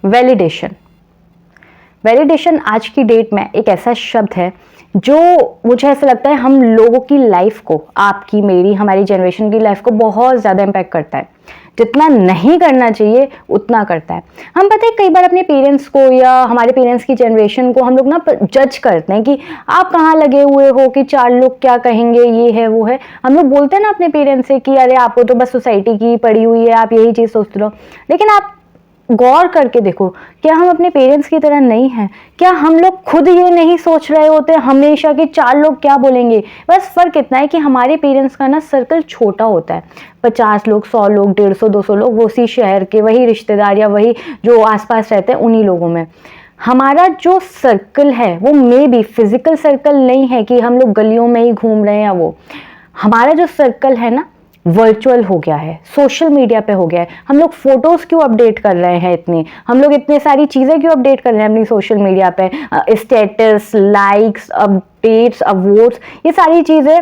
Validation. Validation आज की date में एक ऐसा शब्द है जो मुझे ऐसा लगता है हम लोगों की लाइफ को, आपकी, मेरी, हमारी जनरेशन की लाइफ को बहुत ज़्यादा इम्पैक्ट करता है। जितना नहीं करना चाहिए उतना करता है। हम पता है कई बार अपने पेरेंट्स को या हमारे पेरेंट्स की जनरेशन को हम लोग ना जज करते हैं कि आप कहाँ लगे हुए हो, कि चार लोग क्या कहेंगे, ये है वो है। हम लोग बोलते हैं ना अपने पेरेंट्स से कि अरे आपको तो बस सोसाइटी की पड़ी हुई है, आप यही चीज़ सोचते रहो। लेकिन आप गौर करके देखो, क्या हम अपने पेरेंट्स की तरह नहीं हैं? क्या हम लोग खुद ये नहीं सोच रहे होते हमेशा कि चार लोग क्या बोलेंगे? बस फर्क इतना है कि हमारे पेरेंट्स का ना सर्कल छोटा होता है, 50 लोग, 100 लोग, 150, 200 लोग, वो उसी शहर के वही रिश्तेदार या वही जो आसपास रहते हैं उन्हीं लोगों में। हमारा जो सर्कल है वो मे बी फिजिकल सर्कल नहीं है कि हम लोग गलियों में ही घूम रहे हैं या वो। हमारा जो सर्कल है ना वर्चुअल हो गया है, सोशल मीडिया पे हो गया है। हम लोग फोटोज क्यों अपडेट कर रहे हैं इतनी, हम लोग इतने सारी चीज़ें क्यों अपडेट कर रहे हैं अपनी सोशल मीडिया पे, स्टेटस, लाइक्स, अपडेट्स, अवॉर्ड्स, ये सारी चीज़ें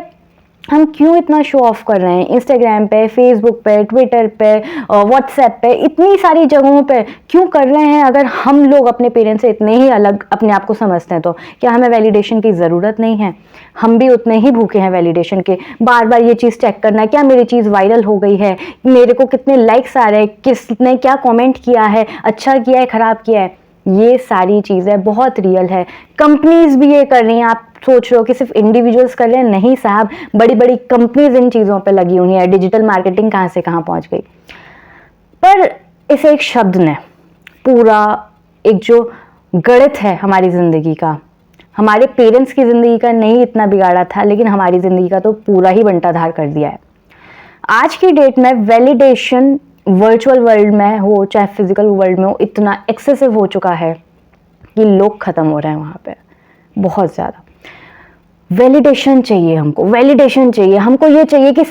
हम क्यों इतना शो ऑफ कर रहे हैं इंस्टाग्राम पे, फेसबुक पे, ट्विटर पे, व्हाट्सएप पे, इतनी सारी जगहों पे क्यों कर रहे हैं? अगर हम लोग अपने पेरेंट्स से इतने ही अलग अपने आप को समझते हैं तो क्या हमें वैलिडेशन की ज़रूरत नहीं है? हम भी उतने ही भूखे हैं वैलिडेशन के। बार बार ये चीज़ चेक करना है, क्या मेरी चीज़ वायरल हो गई है, मेरे को कितने लाइक्स आ रहे हैं, किसने क्या कॉमेंट किया है, अच्छा किया है, ख़राब किया है। ये सारी चीज़ें बहुत रियल है। कंपनीज भी ये कर रही हैं। आप सोच रहे हो कि सिर्फ इंडिविजुअल्स कर रहे हैं, नहीं साहब, बड़ी बड़ी कंपनीज इन चीज़ों पे लगी हुई हैं। डिजिटल मार्केटिंग कहाँ से कहाँ पहुँच गई। पर इस एक शब्द ने पूरा एक जो गणित है हमारी ज़िंदगी का, हमारे पेरेंट्स की ज़िंदगी का नहीं इतना बिगाड़ा था, लेकिन हमारी ज़िंदगी का तो पूरा ही बंटाधार कर दिया है। आज की डेट में वैलिडेशन वर्चुअल वर्ल्ड में हो चाहे फिजिकल वर्ल्ड में हो, इतना एक्सेसिव हो चुका है कि लोग ख़त्म हो रहे हैं वहाँ पे बहुत ज़्यादा। वैलिडेशन चाहिए हमको, वैलिडेशन चाहिए हमको, ये चाहिए कि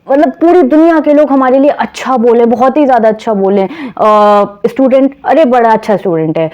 मतलब पूरी दुनिया के लोग हमारे लिए अच्छा बोले, बहुत ही ज़्यादा अच्छा बोले। स्टूडेंट अरे बड़ा अच्छा स्टूडेंट है,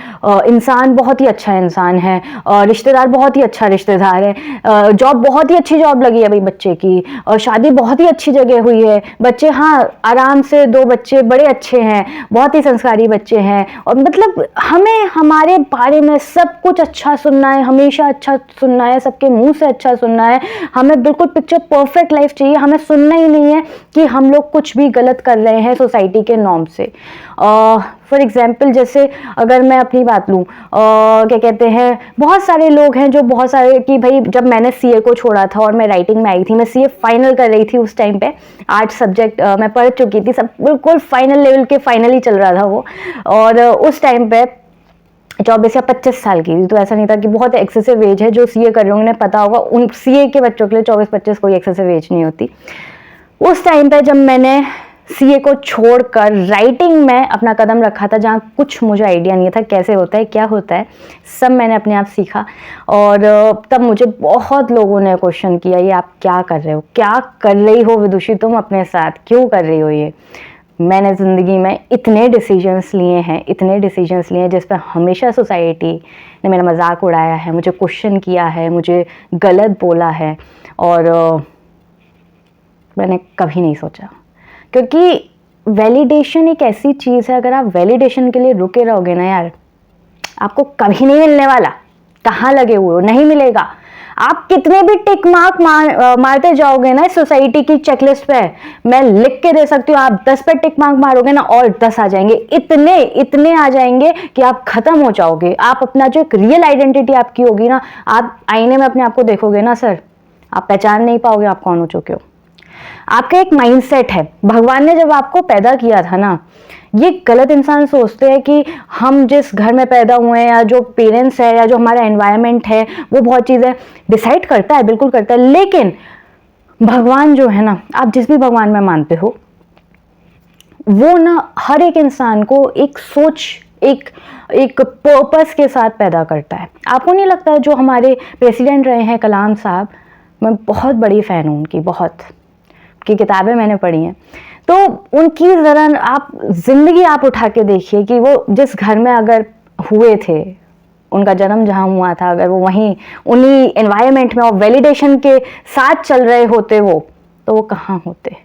इंसान बहुत ही अच्छा इंसान है, रिश्तेदार बहुत ही अच्छा रिश्तेदार है, जॉब बहुत ही अच्छी जॉब लगी है भाई बच्चे की, शादी बहुत ही अच्छी जगह हुई है, बच्चे हाँ आराम से 2 बच्चे बड़े अच्छे हैं, बहुत ही संस्कारी बच्चे हैं। और मतलब हमें हमारे बारे में सब कुछ अच्छा सुनना है, हमेशा अच्छा सुनना है, सबके मुंह से अच्छा सुनना है। हमें बिल्कुल पिक्चर परफेक्ट लाइफ चाहिए। हमें सुनना ही नहीं है कि हम लोग कुछ भी गलत कर रहे हैं सोसाइटी के नॉर्म से। फॉर एग्जाम्पल जैसे अगर मैं अपनी बात लूँ, क्या कहते हैं, बहुत सारे लोग हैं जो बहुत सारे कि भाई जब मैंने सीए को छोड़ा था और मैं राइटिंग में आई थी, मैं सीए फाइनल कर रही थी उस टाइम पे, 8 सब्जेक्ट मैं पढ़ चुकी थी, सब बिल्कुल फाइनल लेवल के फाइनल ही चल रहा था वो। और उस टाइम पे 24 या 25 साल की थी, तो ऐसा नहीं था कि बहुत एक्सेसिव एज है। जो सीए कर रहे होंगे उन्हें पता होगा, उन सीए के बच्चों के लिए 24-25 कोई एक्सेसिव एज नहीं होती। उस टाइम पे जब मैंने सीए को छोड़कर राइटिंग में अपना कदम रखा था, जहाँ कुछ मुझे आइडिया नहीं था कैसे होता है, क्या होता है, सब मैंने अपने आप सीखा। और तब मुझे बहुत लोगों ने क्वेश्चन किया, ये आप क्या कर रहे हो, क्या कर रही हो विदुषी, तुम अपने साथ क्यों कर रही हो ये। मैंने ज़िंदगी में इतने डिसीजंस लिए हैं, इतने डिसीजंस लिए हैं जिस पर हमेशा सोसाइटी ने मेरा मजाक उड़ाया है, मुझे क्वेश्चन किया है, मुझे गलत बोला है। और मैंने कभी नहीं सोचा, क्योंकि वैलिडेशन एक ऐसी चीज़ है, अगर आप वैलिडेशन के लिए रुके रहोगे ना यार, आपको कभी नहीं मिलने वाला। कहाँ लगे हुए हो, नहीं मिलेगा। आप कितने भी टिक मार्क मारते जाओगे ना सोसाइटी की चेकलिस्ट पे, मैं लिख के दे सकती हूँ, आप 10 पे टिक मार्क मारोगे ना और 10 आ जाएंगे, इतने इतने आ जाएंगे कि आप खत्म हो जाओगे। आप अपना जो एक रियल आइडेंटिटी आपकी होगी ना, आप आईने में अपने आप को देखोगे ना सर, आप पहचान नहीं पाओगे आप कौन हो चुके हो। आपका एक माइंडसेट है। भगवान ने जब आपको पैदा किया था ना, ये गलत इंसान सोचते हैं कि हम जिस घर में पैदा हुए हैं या जो पेरेंट्स है या जो हमारा एनवायरनमेंट है वो बहुत चीज़ें डिसाइड करता है, बिल्कुल करता है। लेकिन भगवान जो है ना, आप जिस भी भगवान में मानते हो, वो ना हर एक इंसान को एक सोच, एक पर्पस के साथ पैदा करता है। आपको नहीं लगता है जो हमारे प्रेसिडेंट रहे हैं कलाम साहब, मैं बहुत बड़ी फ़ैन हूँ उनकी, बहुत की किताबें मैंने पढ़ी हैं, तो उनकी ज़रा आप ज़िंदगी आप उठा के देखिए कि वो जिस घर में अगर हुए थे, उनका जन्म जहाँ हुआ था, अगर वो वहीं उन्हीं एनवायरनमेंट में और वैलिडेशन के साथ चल रहे होते वो, तो वो कहाँ होते।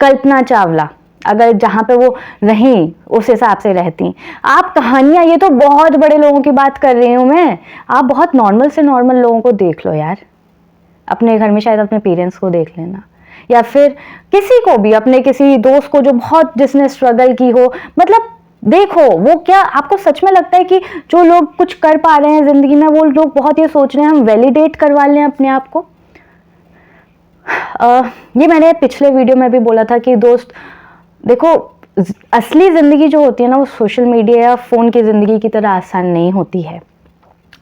कल्पना चावला, अगर जहाँ पे वो रहें उस हिसाब से रहती। आप कहानियाँ, ये तो बहुत बड़े लोगों की बात कर रही हूँ मैं, आप बहुत नॉर्मल से नॉर्मल लोगों को देख लो यार। अपने घर में शायद अपने पेरेंट्स को देख लेना, या फिर किसी को भी, अपने किसी दोस्त को जो बहुत, जिसने स्ट्रगल की हो, मतलब देखो वो क्या आपको सच में लगता है कि जो लोग कुछ कर पा रहे हैं जिंदगी में वो लोग बहुत ये सोच रहे हैं हम वैलिडेट करवा लें अपने आप को। ये मैंने पिछले वीडियो में भी बोला था कि दोस्त देखो, असली जिंदगी जो होती है ना वो सोशल मीडिया या फोन की जिंदगी की तरह आसान नहीं होती है।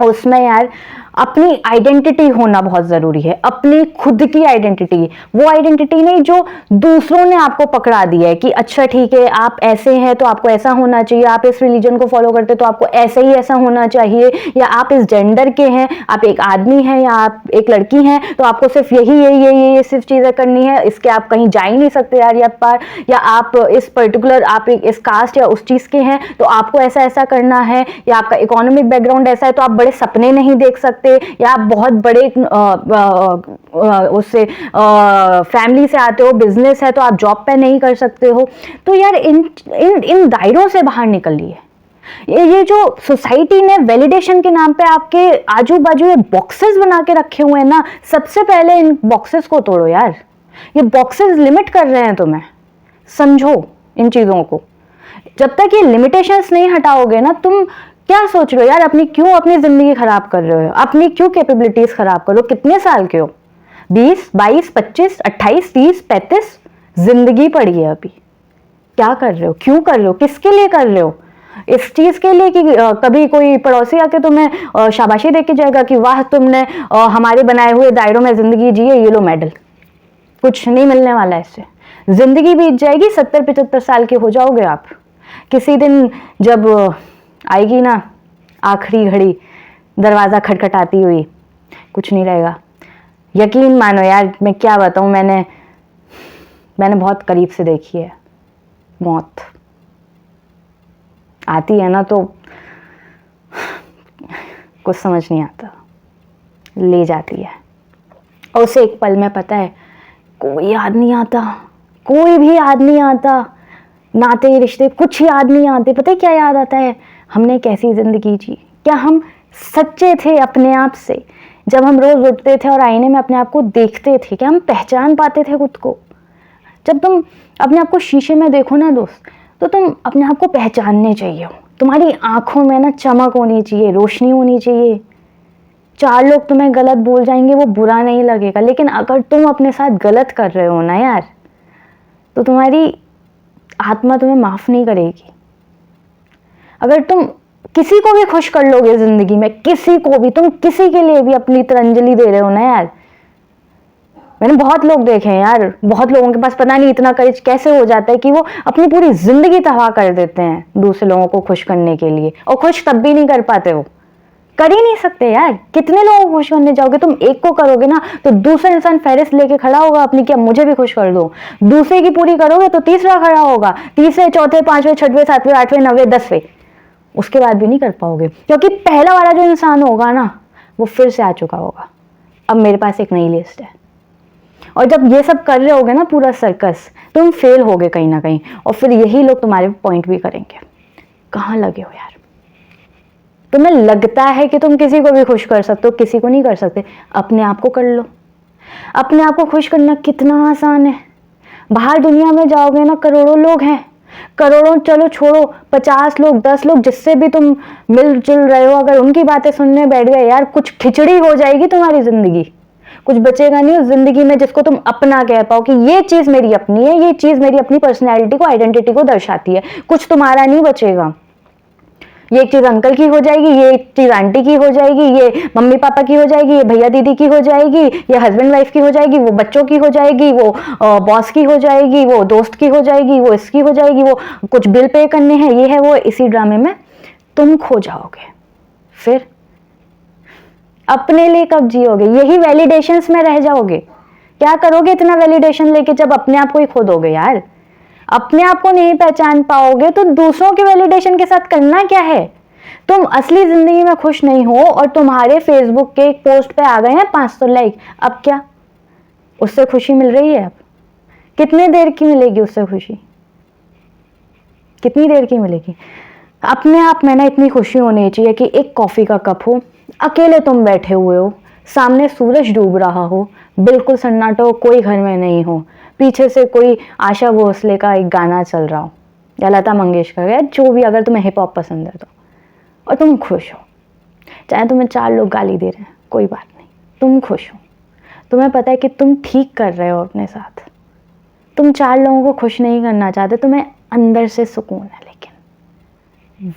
उसमें यार अपनी आइडेंटिटी होना बहुत जरूरी है, अपनी खुद की आइडेंटिटी, वो आइडेंटिटी नहीं जो दूसरों ने आपको पकड़ा दी है कि अच्छा ठीक है आप ऐसे हैं तो आपको ऐसा होना चाहिए, आप इस रिलीजन को फॉलो करते तो आपको ऐसे ही ऐसा होना चाहिए, या आप इस जेंडर के हैं, आप एक आदमी हैं या आप एक लड़की हैं तो आपको सिर्फ यही सिर्फ चीजें करनी है, इसके आप कहीं जा ही नहीं सकते यार, या पार, या आप इस पर्टिकुलर, आप इस कास्ट या उस चीज के हैं तो आपको ऐसा ऐसा करना है, या आपका इकोनॉमिक बैकग्राउंड ऐसा है तो आप बड़े सपने नहीं देख सकते, या आप बहुत बड़े उससे फैमिली से आते हो, बिजनेस है तो आप जॉब पे नहीं कर सकते हो। तो यार इन दायरों से बाहर निकलिए। ये जो सोसाइटी ने वैलिडेशन के नाम पे आपके आजू बाजू ये बॉक्सेस बना के रखे हुए हैं ना, सबसे पहले इन बॉक्सेस को तोड़ो यार। ये बॉक्सेस लिमिट कर रहे हैं तुम्हें, समझो इन चीजों को। जब तक ये लिमिटेशंस नहीं हटाओगे ना, तुम क्या सोच रहे हो यार, क्यों अपनी जिंदगी खराब कर रहे हो, अपनी क्यों कैपेबिलिटीज खराब कर रहे हो? कितने साल के हो? 20, 22, 25, 28, 30, 35 जिंदगी पड़ी है अभी। क्या कर रहे हो, क्यों कर रहे हो, किसके लिए कर रहे हो? इस चीज के लिए कि कभी कोई पड़ोसी आके तुम्हें शाबाशी दे के जाएगा कि वाह तुमने हमारे बनाए हुए दायरों में जिंदगी जी है, ये लो मेडल। कुछ नहीं मिलने वाला इससे, जिंदगी बीत जाएगी, 70-75 साल के हो जाओगे आप। किसी दिन जब आएगी ना आखिरी घड़ी, दरवाजा खटखटाती हुई, कुछ नहीं रहेगा। यकीन मानो यार, मैं क्या बताऊं, मैंने बहुत करीब से देखी है मौत। आती है ना तो कुछ समझ नहीं आता, ले जाती है। और उसे एक पल में पता है कोई याद नहीं आता, कोई भी याद नहीं आता, नाते रिश्ते कुछ याद नहीं आते। पता है क्या याद आता है? हमने कैसी जिंदगी जी, क्या हम सच्चे थे अपने आप से? जब हम रोज उठते थे और आईने में अपने आप को देखते थे, क्या हम पहचान पाते थे खुद को? जब तुम अपने आप को शीशे में देखो ना दोस्त, तो तुम अपने आप को पहचानने चाहिए। तुम्हारी आंखों में ना चमक होनी चाहिए, रोशनी होनी चाहिए। 4 लोग तुम्हें गलत बोल जाएंगे वो बुरा नहीं लगेगा, लेकिन अगर तुम अपने साथ गलत कर रहे हो ना यार, तो तुम्हारी आत्मा तुम्हें माफ नहीं करेगी। अगर तुम किसी को भी खुश कर लोगे जिंदगी में, किसी को भी, तुम किसी के लिए भी अपनी तिरंजलि दे रहे हो ना यार। मैंने बहुत लोग देखे हैं यार, बहुत लोगों के पास पता नहीं इतना करेज कैसे हो जाता है कि वो अपनी पूरी जिंदगी तबाह कर देते हैं दूसरे लोगों को खुश करने के लिए, और खुश तब भी नहीं कर पाते, वो कर ही नहीं सकते यार। कितने लोगों को खुश करने जाओगे? तुम एक को करोगे ना तो दूसरा इंसान फहरिस्त लेके खड़ा होगा अपनी, क्या मुझे भी खुश कर दो। दूसरे की पूरी करोगे तो तीसरा खड़ा होगा, तीसरे, चौथे, 5वें, 6वें, 7वें, 8वें, 9वें, 10वें, उसके बाद भी नहीं कर पाओगे, क्योंकि पहला वाला जो इंसान होगा ना वो फिर से आ चुका होगा। अब मेरे पास एक नई लिस्ट है। और जब ये सब कर रहे होगे ना पूरा सर्कस, तुम फेल होगे कहीं ना कहीं, और फिर यही लोग तुम्हारे पॉइंट भी करेंगे, कहाँ लगे हो यार? तुम्हें लगता है कि तुम किसी को भी खुश कर सकते हो, किसी को नहीं कर सकते। अपने आप को कर लो। अपने आप को खुश करना कितना आसान है। बाहर दुनिया में जाओगे ना, करोड़ों लोग हैं, करोड़ों, चलो छोड़ो, 50 लोग, 10 लोग, जिससे भी तुम मिलजुल रहे हो, अगर उनकी बातें सुनने बैठ गए यार, कुछ खिचड़ी हो जाएगी तुम्हारी जिंदगी। कुछ बचेगा नहीं उस जिंदगी में जिसको तुम अपना कह पाओ कि ये चीज मेरी अपनी है, ये चीज मेरी अपनी पर्सनैलिटी को, आइडेंटिटी को दर्शाती है। कुछ तुम्हारा नहीं बचेगा। ये एक चीज अंकल की हो जाएगी, ये एक चीज आंटी की हो जाएगी, ये मम्मी पापा की हो जाएगी, ये भैया दीदी की हो जाएगी, ये हस्बैंड वाइफ की हो जाएगी, वो बच्चों की हो जाएगी, वो बॉस की हो जाएगी, वो दोस्त की हो जाएगी, वो इसकी हो जाएगी, वो कुछ बिल पे करने हैं, ये है वो। इसी ड्रामे में तुम खो जाओगे। फिर अपने लिए कब जियोगे? यही वैलिडेशंस में रह जाओगे। क्या करोगे इतना वैलिडेशन लेके जब अपने आप को ही खो दोगे यार? अपने आप को नहीं पहचान पाओगे तो दूसरों के वैलिडेशन के साथ करना क्या है? तुम असली जिंदगी में खुश नहीं हो और तुम्हारे फेसबुक के एक पोस्ट पे आ गए हैं 500 लाइक, अब क्या उससे खुशी मिल रही है? अब कितने देर की मिलेगी उससे खुशी? कितनी देर की मिलेगी? अपने आप में ना इतनी खुशी होनी चाहिए कि एक कॉफ़ी का कप हो, अकेले तुम बैठे हुए हो, सामने सूरज डूब रहा हो, बिल्कुल सन्नाटा हो, कोई घर में नहीं हो, पीछे से कोई आशा भोसले का एक गाना चल रहा हो या लता मंगेशकर का, जो भी, अगर तुम्हें हिप हॉप पसंद है तो, और तुम खुश हो। चाहे तुम्हें 4 लोग गाली दे रहे हैं, कोई बात नहीं, तुम खुश हो। तुम्हें पता है कि तुम ठीक कर रहे हो अपने साथ। तुम 4 लोगों को खुश नहीं करना चाहते, तुम्हें अंदर से सुकून है। लेकिन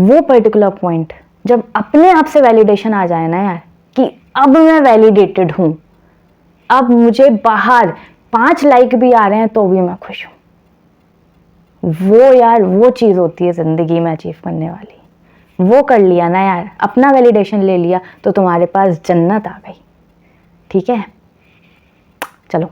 वो पर्टिकुलर पॉइंट जब अपने आप से वैलिडेशन आ जाए ना यार, कि अब मैं वैलिडेटेड हूं, अब मुझे बाहर 5 लाइक भी आ रहे हैं तो भी मैं खुश हूं, वो यार वो चीज़ होती है ज़िंदगी में अचीव करने वाली। वो कर लिया ना यार, अपना वैलिडेशन ले लिया, तो तुम्हारे पास जन्नत आ गई। ठीक है, चलो